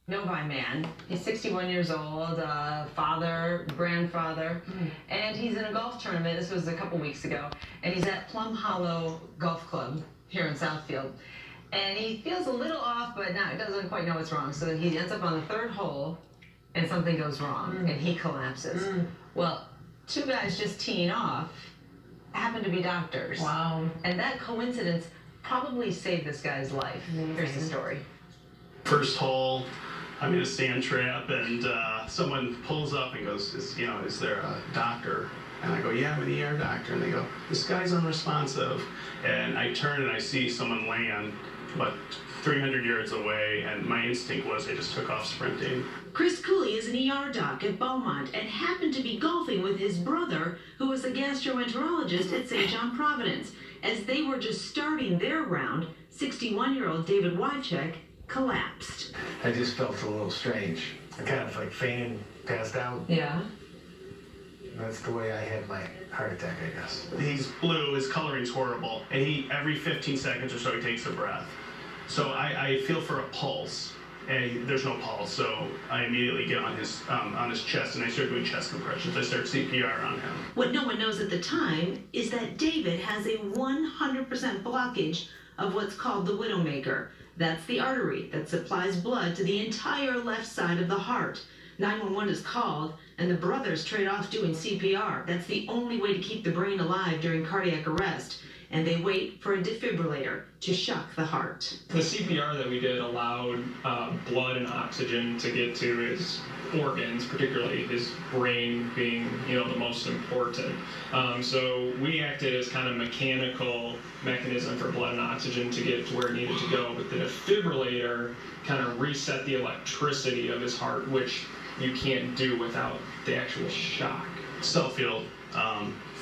Novi man. He's 61 years old, father, grandfather, and he's in a golf tournament. This was a couple weeks ago, and he's at Plum Hollow Golf Club here in Southfield. And he feels a little off, but now he doesn't quite know what's wrong. So he ends up on the third hole, and something goes wrong, and he collapses. Well, two guys just teeing off happen to be doctors. Wow. And that coincidence probably saved this guy's life. Here's the story. First hole, I'm in a sand trap, and someone pulls up and goes, is there a doctor? And I go, yeah, I'm an ER doctor. And they go, this guy's unresponsive. And I turn and I see someone land about 300 yards away, and my instinct was I just took off sprinting. Chris Cooley is an ER doc at Beaumont and happened to be golfing with his brother, who was a gastroenterologist at St. John Providence. As they were just starting their round, 61-year-old David Wycheck collapsed. I just felt a little strange. I kind of like fainted, passed out. Yeah. That's the way I had my heart attack, I guess. He's blue, his coloring's horrible, and every 15 seconds or so he takes a breath. So I feel for a pulse, and there's no pulse, so I immediately get on his chest and I start doing chest compressions. I start CPR on him. What no one knows at the time is that David has a 100% blockage of what's called the widowmaker. That's the artery that supplies blood to the entire left side of the heart. 911 is called, and the brothers trade off doing CPR. That's the only way to keep the brain alive during cardiac arrest. And they wait for a defibrillator to shock the heart. The CPR that we did allowed blood and oxygen to get to his organs, particularly his brain being, the most important. So we acted as kind of mechanical mechanism for blood and oxygen to get to where it needed to go. But the defibrillator kind of reset the electricity of his heart, which you can't do without the actual shock. Southfield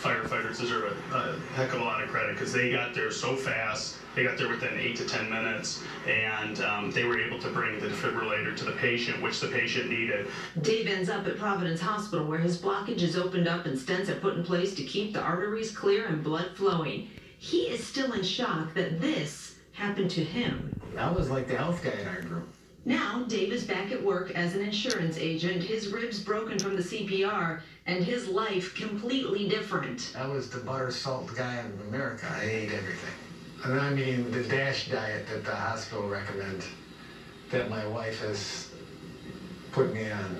firefighters deserve a heck of a lot of credit because they got there so fast. They got there within 8 to 10 minutes, and they were able to bring the defibrillator to the patient, which the patient needed. Dave ends up at Providence Hospital, where his blockage is opened up and stents are put in place to keep the arteries clear and blood flowing. He is still in shock that this happened to him. I was like the health guy in our group. Now, Dave is back at work as an insurance agent, his ribs broken from the CPR, and his life completely different. I was the butter salt guy in America. I ate everything. And I mean the DASH diet that the hospital recommends, that my wife has put me on.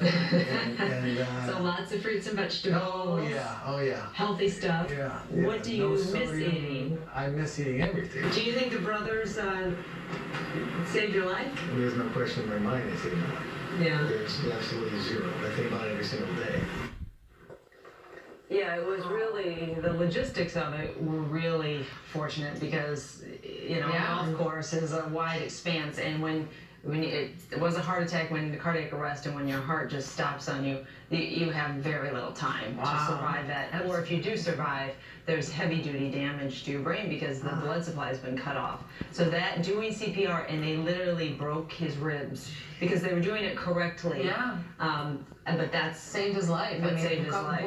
So lots of fruits and vegetables. Oh yeah. Healthy stuff. Yeah. What do you miss eating? I miss eating everything. Do you think the brothers saved your life? There's no question in my mind they saved my life. Yeah. There's absolutely zero. I think about it every single day. Yeah, it was really, the logistics of it were really fortunate because, a golf course is a wide expanse, and when it was a heart attack, when the cardiac arrest, and when your heart just stops on you, you have very little time to survive that. Or if you do survive, there's heavy duty damage to your brain because the blood supply has been cut off. So that doing CPR, and they literally broke his ribs because they were doing it correctly. Yeah. But that's saved his life. Saved his life.